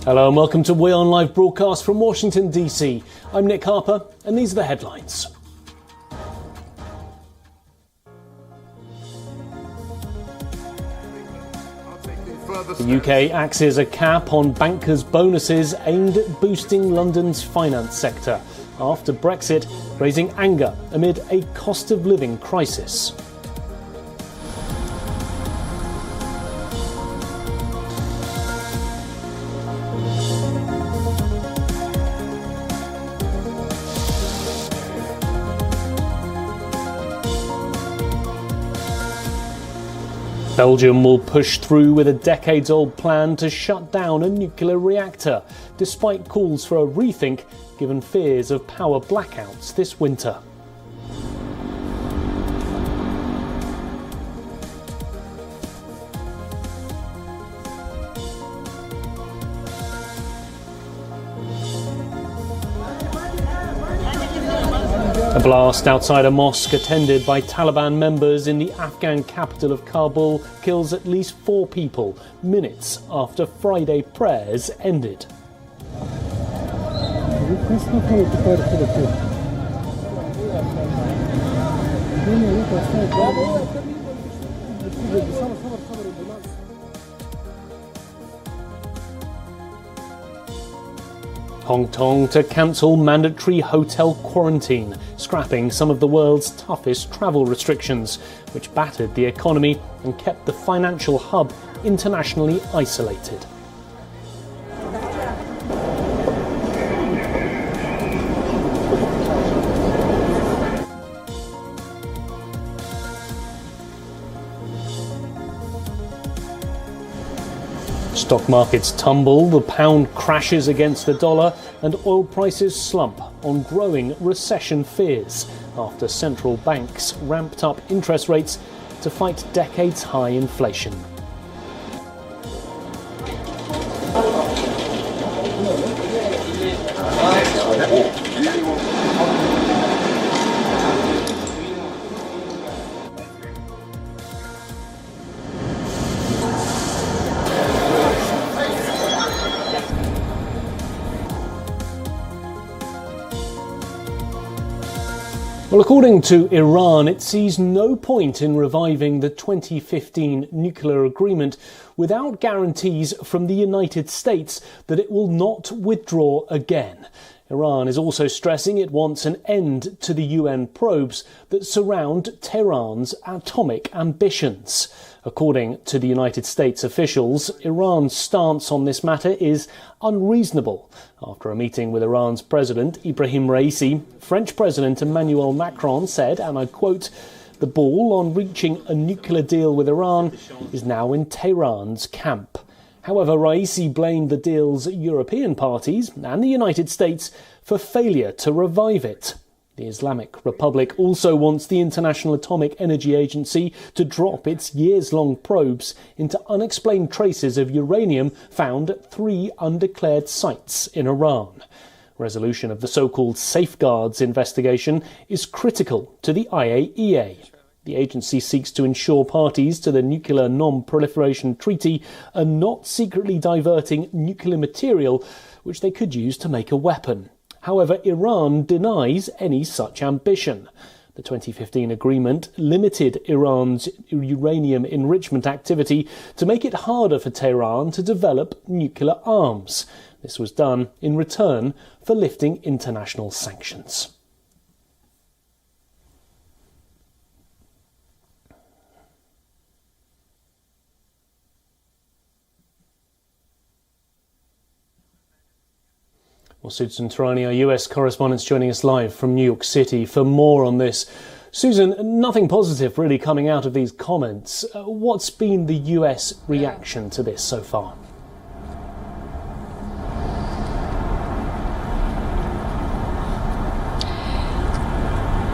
Hello and welcome to WION Live Broadcast from Washington, DC. I'm Nick Harper and these are the headlines. The UK axes a cap on bankers' bonuses aimed at boosting London's finance sector after Brexit, raising anger amid a cost of living crisis. Belgium will push through with a decades-old plan to shut down a nuclear reactor, despite calls for a rethink given fears of power blackouts this winter. A blast outside a mosque attended by Taliban members in the Afghan capital of Kabul kills at least 4 people minutes after Friday prayers ended. Hong Kong to cancel mandatory hotel quarantine, scrapping some of the world's toughest travel restrictions, which battered the economy and kept the financial hub internationally isolated. Stock markets tumble, the pound crashes against the dollar, and oil prices slump on growing recession fears after central banks ramped up interest rates to fight decades-high inflation. Well, according to Iran, it sees no point in reviving the 2015 nuclear agreement without guarantees from the United States that it will not withdraw again. Iran is also stressing it wants an end to the UN probes that surround Tehran's atomic ambitions. According to the United States officials, Iran's stance on this matter is unreasonable. After a meeting with Iran's President Ibrahim Raisi, French President Emmanuel Macron said, and I quote, "The ball on reaching a nuclear deal with Iran is now in Tehran's camp." However, Raisi blamed the deal's European parties and the United States for failure to revive it. The Islamic Republic also wants the International Atomic Energy Agency to drop its years-long probes into unexplained traces of uranium found at 3 undeclared sites in Iran. Resolution of the so-called Safeguards investigation is critical to the IAEA. The agency seeks to ensure parties to the Nuclear Non-Proliferation Treaty are not secretly diverting nuclear material which they could use to make a weapon. However, Iran denies any such ambition. The 2015 agreement limited Iran's uranium enrichment activity to make it harder for Tehran to develop nuclear arms. This was done in return for lifting international sanctions. Well, Susan Tarani, our US correspondent, joining us live from New York City for more on this. Susan, nothing positive really coming out of these comments. What's been the US reaction to this so far?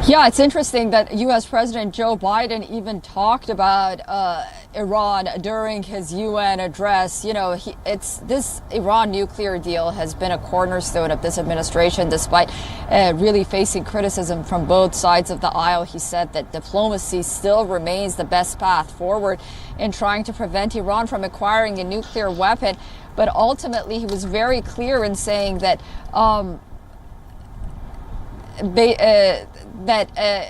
Yeah, it's interesting that U.S. President Joe Biden even talked about Iran during his UN address. You know, this Iran nuclear deal has been a cornerstone of this administration, despite really facing criticism from both sides of the aisle. He said that diplomacy still remains the best path forward in trying to prevent Iran from acquiring a nuclear weapon. But ultimately, he was very clear in saying that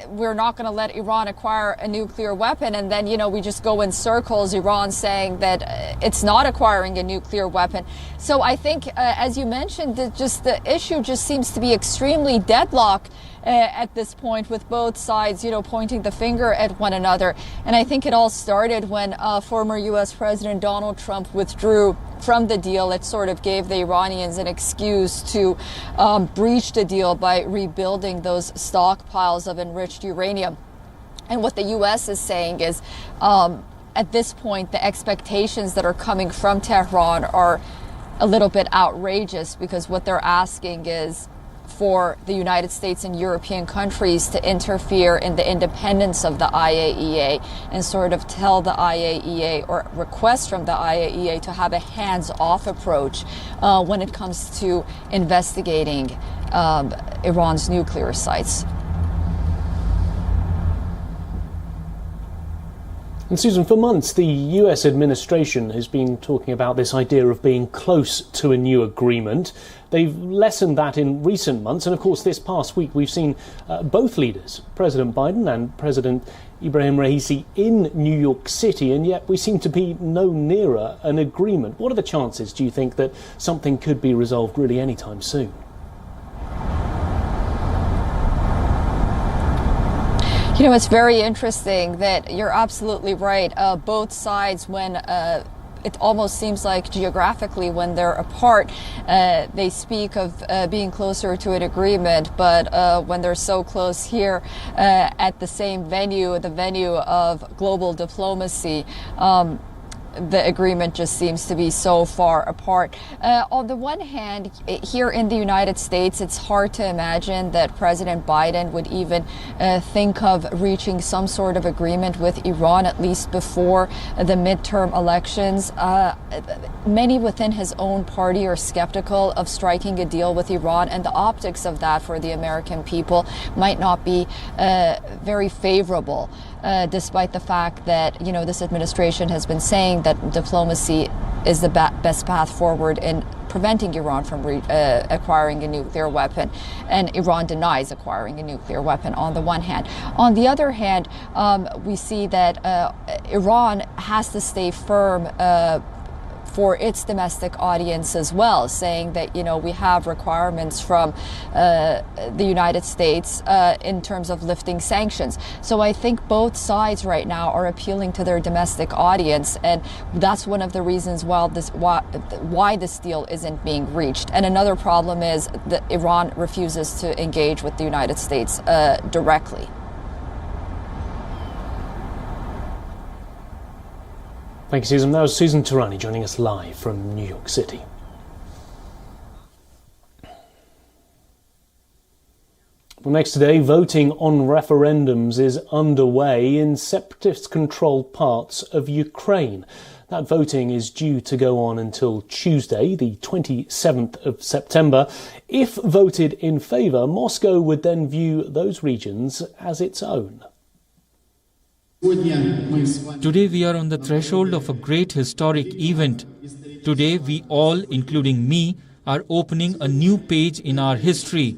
we're not going to let Iran acquire a nuclear weapon. And then, you know, we just go in circles, Iran saying that it's not acquiring a nuclear weapon. So I think, as you mentioned, the issue just seems to be extremely deadlocked at this point, with both sides, you know, pointing the finger at one another. And I think it all started when former U.S. President Donald Trump withdrew from the deal. It sort of gave the Iranians an excuse to breach the deal by rebuilding those stockpiles of enriched uranium. And what the U.S. is saying is, at this point, the expectations that are coming from Tehran are a little bit outrageous, because what they're asking is for the United States and European countries to interfere in the independence of the IAEA and sort of tell the IAEA, or request from the IAEA, to have a hands-off approach when it comes to investigating Iran's nuclear sites. And Susan, for months the US administration has been talking about this idea of being close to a new agreement. They've lessened that in recent months, and of course this past week we've seen both leaders, President Biden and President Ibrahim Raisi, in New York City, and yet we seem to be no nearer an agreement. What are the chances, do you think, that something could be resolved really anytime soon? You know, it's very interesting that you're absolutely right. Both sides, when it almost seems like geographically when they're apart, they speak of being closer to an agreement. But when they're so close here at the same venue, the venue of global diplomacy, the agreement just seems to be so far apart. On the one hand, here in the United States, it's hard to imagine that President Biden would even think of reaching some sort of agreement with Iran, at least before the midterm elections. Many within his own party are skeptical of striking a deal with Iran, and the optics of that for the American people might not be very favorable. Despite the fact that, you know, this administration has been saying that diplomacy is the best path forward in preventing Iran from acquiring a nuclear weapon, and Iran denies acquiring a nuclear weapon on the one hand. On the other hand, we see that Iran has to stay firm for its domestic audience as well, saying that, you know, we have requirements from the United States in terms of lifting sanctions. So I think both sides right now are appealing to their domestic audience, and that's one of the reasons why this deal isn't being reached. And another problem is that Iran refuses to engage with the United States directly. Thank you, Susan. That was Susan Tarani joining us live from New York City. Well, next today, voting on referendums is underway in separatist-controlled parts of Ukraine. That voting is due to go on until Tuesday, the 27th of September. If voted in favour, Moscow would then view those regions as its own. Today we are on the threshold of a great historic event. Today we all, including me, are opening a new page in our history.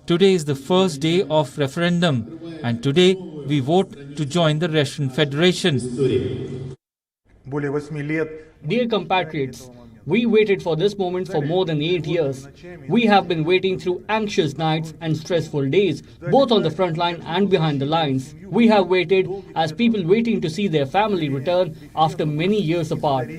Today is the first day of referendum, and today we vote to join the Russian Federation. Dear compatriots, we waited for this moment for more than 8 years. We have been waiting through anxious nights and stressful days, both on the front line and behind the lines. We have waited as people waiting to see their family return after many years apart.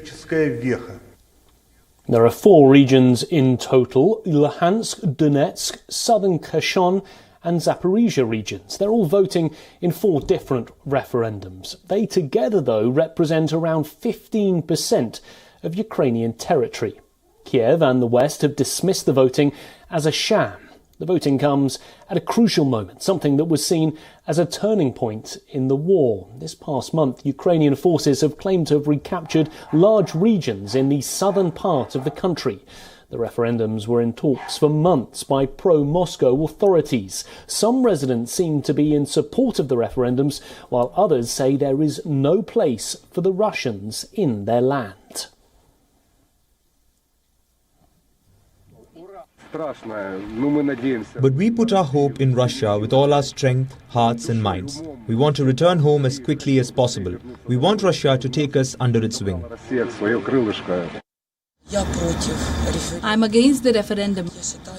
There are 4 regions in total: Luhansk, Donetsk, Southern Kherson and Zaporizhia regions. They're all voting in 4 different referendums. They together, though, represent around 15% of Ukrainian territory. Kiev and the West have dismissed the voting as a sham. The voting comes at a crucial moment, something that was seen as a turning point in the war. This past month, Ukrainian forces have claimed to have recaptured large regions in the southern part of the country. The referendums were in talks for months by pro-Moscow authorities. Some residents seem to be in support of the referendums, while others say there is no place for the Russians in their land. But we put our hope in Russia with all our strength, hearts and minds. We want to return home as quickly as possible. We want Russia to take us under its wing. I'm against the referendum.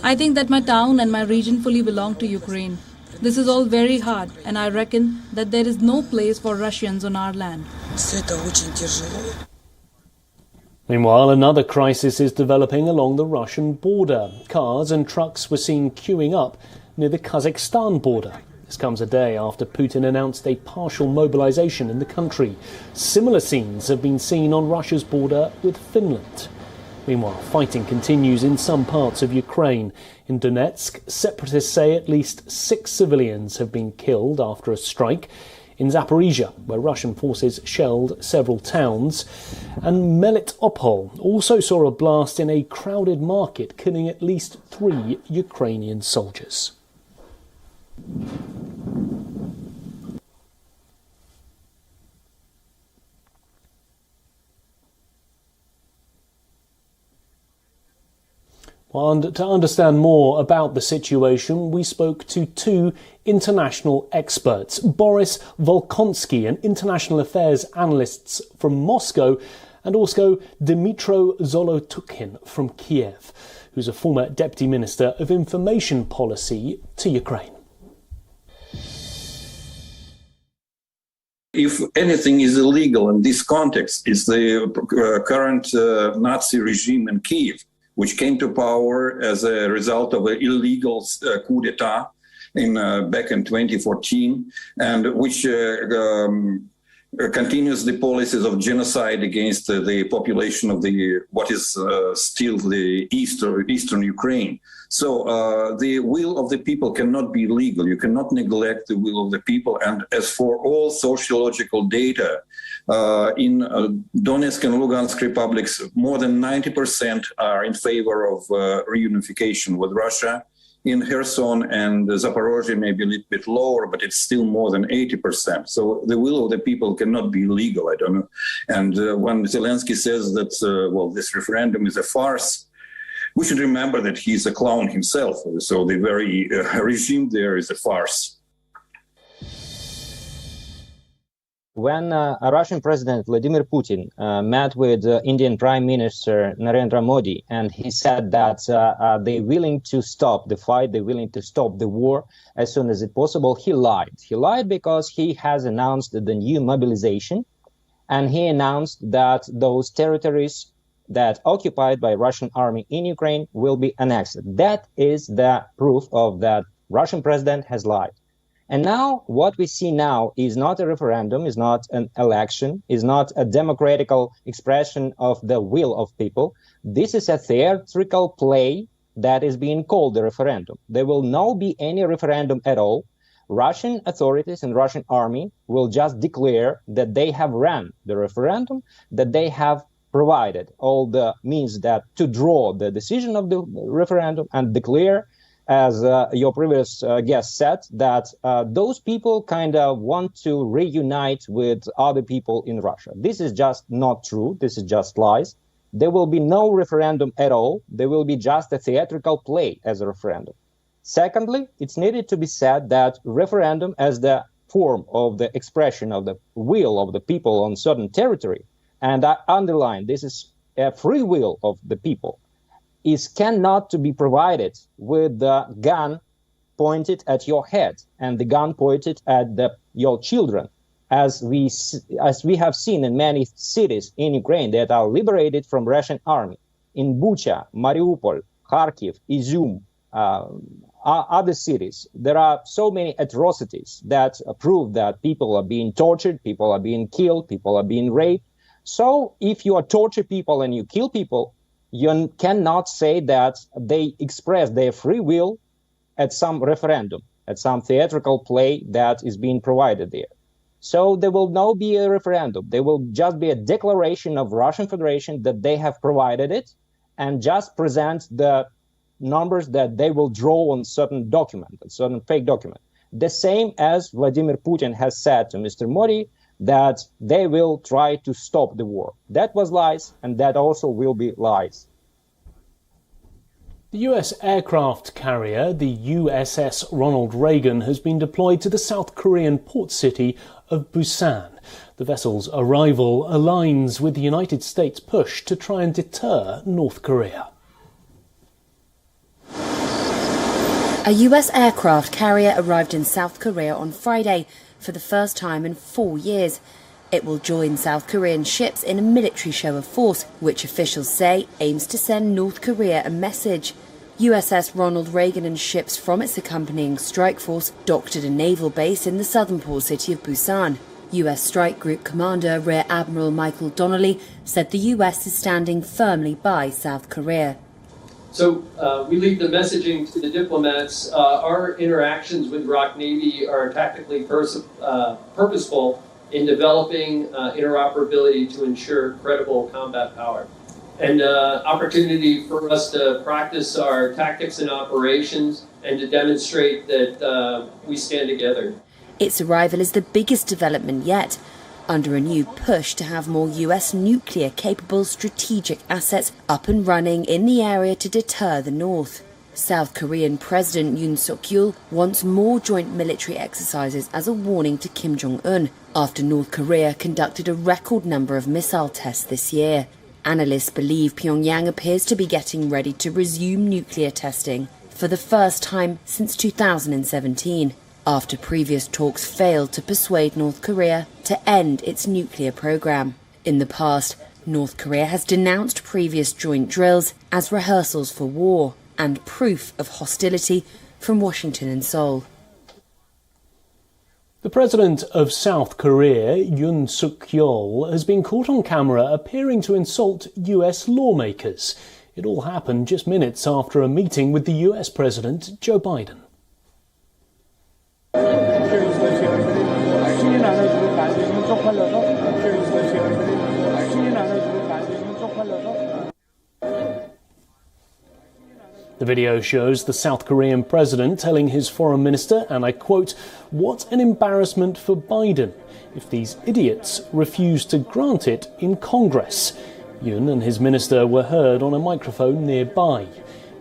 I think that my town and my region fully belong to Ukraine. This is all very hard, and I reckon that there is no place for Russians on our land. Meanwhile, another crisis is developing along the Russian border. Cars and trucks were seen queuing up near the Kazakhstan border. This comes a day after Putin announced a partial mobilization in the country. Similar scenes have been seen on Russia's border with Finland. Meanwhile, fighting continues in some parts of Ukraine. In Donetsk, separatists say at least 6 civilians have been killed after a strike. In Zaporizhia, where Russian forces shelled several towns, and Melitopol also saw a blast in a crowded market, killing at least 3 Ukrainian soldiers. And to understand more about the situation, we spoke to 2 international experts, Boris Volkonsky, an international affairs analyst from Moscow, and also Dmytro Zolotukhin from Kiev, who's a former Deputy Minister of Information Policy to Ukraine. If anything is illegal in this context, it's the current Nazi regime in Kiev, which came to power as a result of an illegal coup d'etat back in 2014, and which continues the policies of genocide against the population of what is still the eastern Ukraine. So the will of the people cannot be illegal. You cannot neglect the will of the people. And as for all sociological data, in Donetsk and Lugansk republics, more than 90% are in favor of reunification with Russia. In Kherson and Zaporozhye, maybe a little bit lower, but it's still more than 80%. So the will of the people cannot be illegal, I don't know. And when Zelensky says that, this referendum is a farce, we should remember that he's a clown himself. So the very regime there is a farce. When Russian President Vladimir Putin met with Indian Prime Minister Narendra Modi, and he said that they're willing to stop the fight, they're willing to stop the war as soon as it's possible, he lied. He lied because he has announced the new mobilization, and he announced that those territories that occupied by Russian army in Ukraine will be annexed. That is the proof of that Russian president has lied. And now what we see now is not a referendum, is not an election, is not a democratical expression of the will of people. This is a theatrical play that is being called a referendum. There will not be any referendum at all. Russian authorities and Russian army will just declare that they have run the referendum, that they have provided all the means that to draw the decision of the referendum, and declare, as your previous guest said, that those people kind of want to reunite with other people in Russia. This is just not true. This is just lies. There will be no referendum at all. There will be just a theatrical play as a referendum. Secondly, it's needed to be said that referendum as the form of the expression of the will of the people on certain territory, and I underline this is a free will of the people, is cannot to be provided with the gun pointed at your head and the gun pointed at your children, as we have seen in many cities in Ukraine that are liberated from Russian army. In Bucha, Mariupol, Kharkiv, Izum, other cities, there are so many atrocities that prove that people are being tortured, people are being killed, people are being raped. So if you are torture people and you kill people, you cannot say that they express their free will at some referendum, at some theatrical play that is being provided there. So there will not be a referendum. There will just be a declaration of Russian Federation that they have provided it, and just present the numbers that they will draw on certain document, a certain fake document. The same as Vladimir Putin has said to Mr. Modi that they will try to stop the war. That was lies, and that also will be lies. The US aircraft carrier, the USS Ronald Reagan, has been deployed to the South Korean port city of Busan. The vessel's arrival aligns with the United States' push to try and deter North Korea. A US aircraft carrier arrived in South Korea on Friday for the first time in 4 years. It will join South Korean ships in a military show of force, which officials say aims to send North Korea a message. USS Ronald Reagan and ships from its accompanying strike force docked at a naval base in the southern port city of Busan. US Strike Group Commander Rear Admiral Michael Donnelly said the US is standing firmly by South Korea. So we leave the messaging to the diplomats. Our interactions with ROK Navy are tactically purposeful in developing interoperability to ensure credible combat power. And opportunity for us to practice our tactics and operations and to demonstrate that we stand together. Its arrival is the biggest development yet, under a new push to have more US nuclear-capable strategic assets up and running in the area to deter the North. South Korean President Yoon Suk-yeol wants more joint military exercises as a warning to Kim Jong-un after North Korea conducted a record number of missile tests this year. Analysts believe Pyongyang appears to be getting ready to resume nuclear testing for the first time since 2017. After previous talks failed to persuade North Korea to end its nuclear program. In the past, North Korea has denounced previous joint drills as rehearsals for war and proof of hostility from Washington and Seoul. The president of South Korea, Yoon Suk-yeol, has been caught on camera appearing to insult US lawmakers. It all happened just minutes after a meeting with the US President Joe Biden. The video shows the South Korean president telling his foreign minister, and I quote, "What an embarrassment for Biden if these idiots refuse to grant it in Congress." Yoon and his minister were heard on a microphone nearby.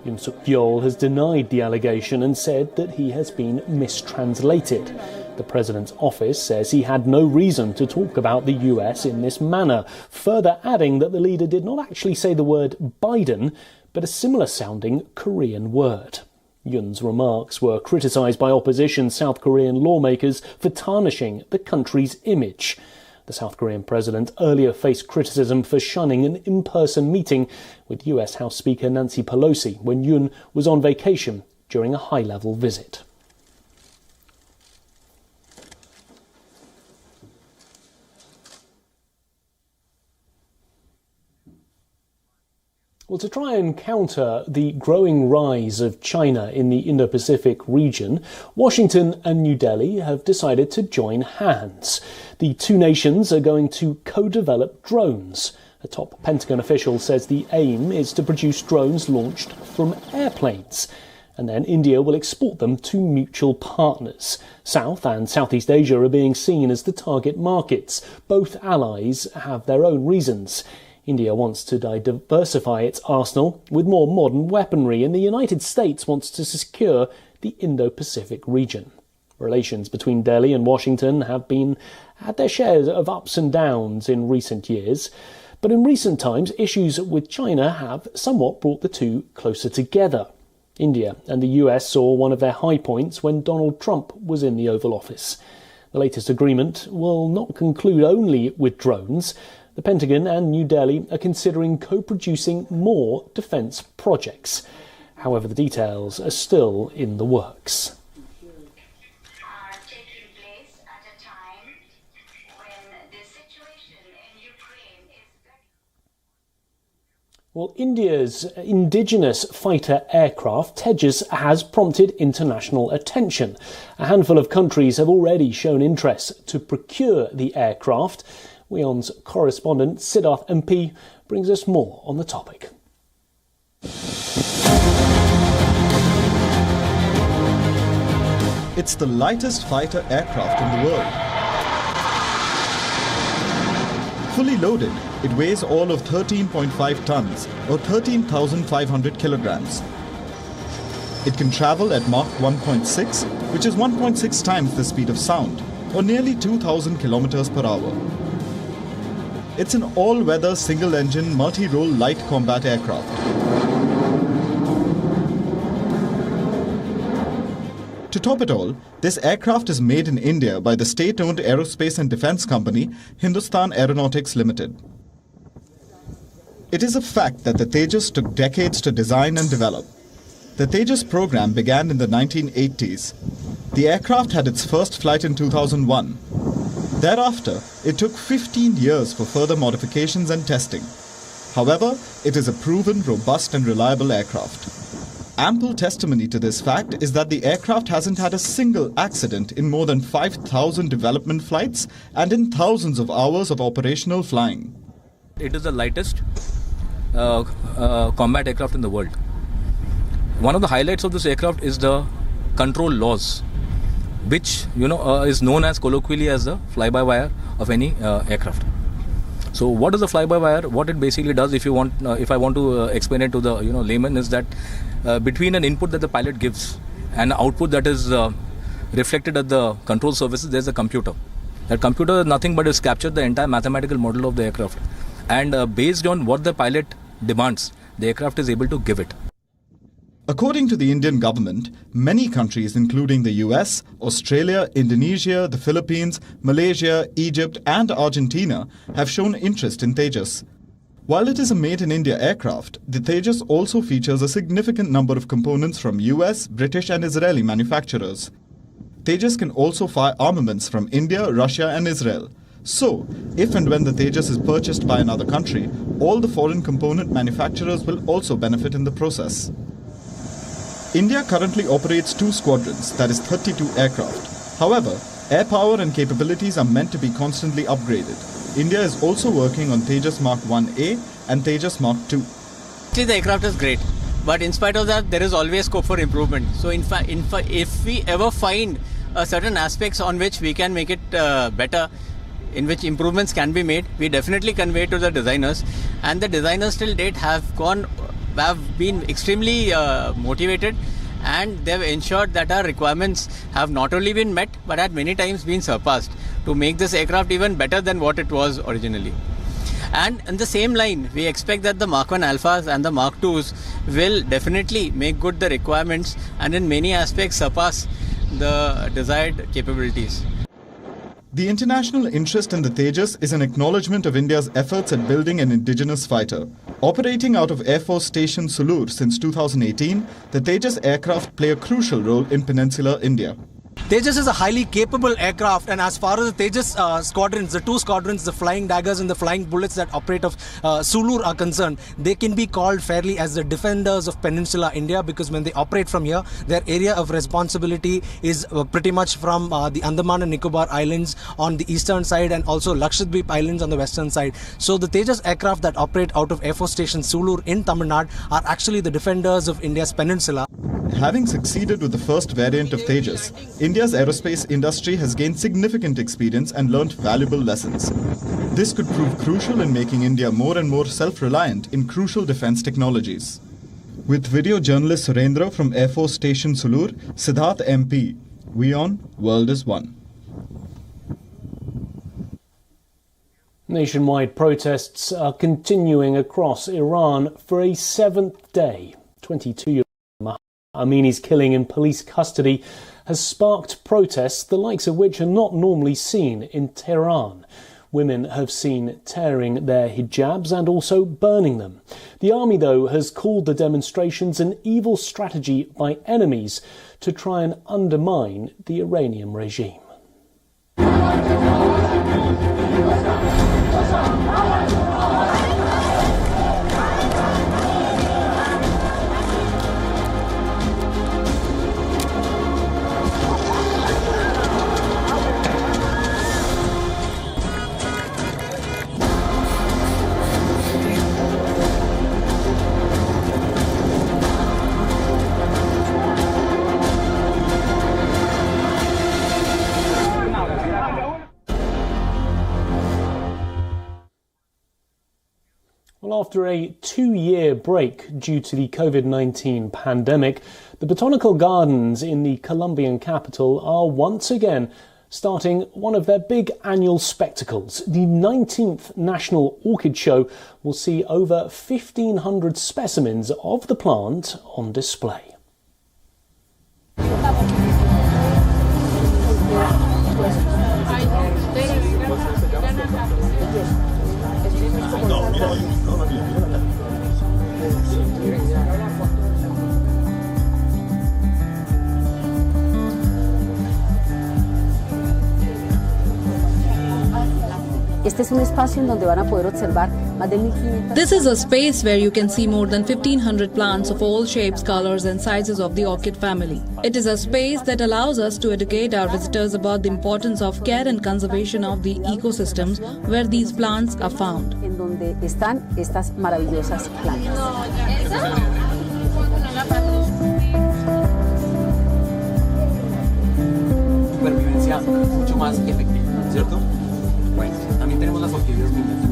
Yoon Suk-yeol has denied the allegation and said that he has been mistranslated. The president's office says he had no reason to talk about the US in this manner, further adding that the leader did not actually say the word Biden, but a similar-sounding Korean word. Yoon's remarks were criticised by opposition South Korean lawmakers for tarnishing the country's image. The South Korean president earlier faced criticism for shunning an in-person meeting with US House Speaker Nancy Pelosi when Yoon was on vacation during a high-level visit. Well, to try and counter the growing rise of China in the Indo-Pacific region, Washington and New Delhi have decided to join hands. The two nations are going to co-develop drones. A top Pentagon official says the aim is to produce drones launched from airplanes, and then India will export them to mutual partners. South and Southeast Asia are being seen as the target markets. Both allies have their own reasons. India wants to diversify its arsenal with more modern weaponry, and the United States wants to secure the Indo-Pacific region. Relations between Delhi and Washington have had their share of ups and downs in recent years, but in recent times issues with China have somewhat brought the two closer together. India and the US saw one of their high points when Donald Trump was in the Oval Office. The latest agreement will not conclude only with drones. The Pentagon and New Delhi are considering co-producing more defence projects. However, the details are still in the works. Well, India's indigenous fighter aircraft, Tejas, has prompted international attention. A handful of countries have already shown interest to procure the aircraft. WION's correspondent, Siddharth MP, brings us more on the topic. It's the lightest fighter aircraft in the world. Fully loaded, it weighs all of 13.5 tons or 13,500 kilograms. It can travel at Mach 1.6, which is 1.6 times the speed of sound, or nearly 2,000 kilometers per hour. It's an all-weather single-engine multi-role light combat aircraft. To top it all, this aircraft is made in India by the state-owned aerospace and defence company Hindustan Aeronautics Limited. It is a fact that the Tejas took decades to design and develop. The Tejas program began in the 1980s. The aircraft had its first flight in 2001. Thereafter, it took 15 years for further modifications and testing. However, it is a proven, robust and reliable aircraft. Ample testimony to this fact is that the aircraft hasn't had a single accident in more than 5,000 development flights and in thousands of hours of operational flying. It is the lightest combat aircraft in the world. One of the highlights of this aircraft is the control laws, which is known as colloquially as the fly-by-wire of any aircraft. So what is the fly-by-wire? What it basically does, if I want to explain it to the layman, is that between an input that the pilot gives and an output that is reflected at the control surfaces, there's a computer. That computer is nothing but has captured the entire mathematical model of the aircraft, and based on what the pilot demands, the aircraft is able to give it. According to the Indian government, many countries including the US, Australia, Indonesia, the Philippines, Malaysia, Egypt and Argentina have shown interest in Tejas. While it is a made-in-India aircraft, the Tejas also features a significant number of components from US, British and Israeli manufacturers. Tejas can also fire armaments from India, Russia and Israel. So, if and when the Tejas is purchased by another country, all the foreign component manufacturers will also benefit in the process. India currently operates 2 squadrons, that is 32 aircraft. However, air power and capabilities are meant to be constantly upgraded. India is also working on Tejas Mark 1A and Tejas Mark 2. Actually, the aircraft is great, but in spite of that, there is always scope for improvement. So, in fact, if we ever find certain aspects on which we can make it better, in which improvements can be made, we definitely convey to the designers, and the designers till date have been extremely motivated, and they've ensured that our requirements have not only been met but at many times been surpassed to make this aircraft even better than what it was originally. And in the same line, we expect that the Mark 1 Alphas and the Mark 2s will definitely make good the requirements and in many aspects surpass the desired capabilities. The international interest in the Tejas is an acknowledgement of India's efforts at building an indigenous fighter. Operating out of Air Force Station Sulur since 2018, the Tejas aircraft play a crucial role in peninsular India. Tejas is a highly capable aircraft, and as far as the Tejas squadrons, the 2 squadrons, the Flying Daggers and the Flying Bullets that operate of Sulur are concerned, they can be called fairly as the defenders of Peninsular India, because when they operate from here, their area of responsibility is pretty much from the Andaman and Nicobar Islands on the eastern side and also Lakshadweep Islands on the western side. So the Tejas aircraft that operate out of Air Force Station Sulur in Tamil Nadu are actually the defenders of India's peninsula. Having succeeded with the first variant of Tejas, India's aerospace industry has gained significant experience and learnt valuable lessons. This could prove crucial in making India more and more self-reliant in crucial defence technologies. With video journalist Surendra from Air Force Station Sulur, Siddharth MP, WION World is One. Nationwide protests are continuing across Iran for a 7th day. 22-year-old Amini's killing in police custody has sparked protests the likes of which are not normally seen in Tehran. Women have seen tearing their hijabs and also burning them. The army, though, has called the demonstrations an evil strategy by enemies to try and undermine the Iranian regime. Well, after a 2-year break due to the COVID-19 pandemic, the botanical gardens in the Colombian capital are once again starting one of their big annual spectacles. The 19th National Orchid Show will see over 1,500 specimens of the plant on display. This is a space where you can see more than 1,500 plants of all shapes, colors and sizes of the orchid family. It is a space that allows us to educate our visitors about the importance of care and conservation of the ecosystems where these plants are found. Supervivencia mucho más efectiva, ¿cierto? Bueno, también tenemos las orquídeas minúsculas.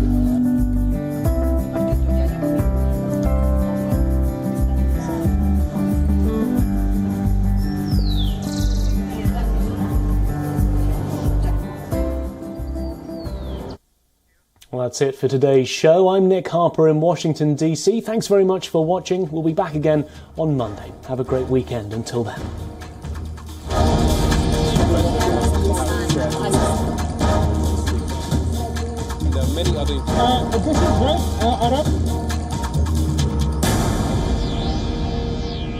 Well, that's it for today's show. I'm Nick Harper in Washington, D.C. Thanks very much for watching. We'll be back again on Monday. Have a great weekend until then. There are many other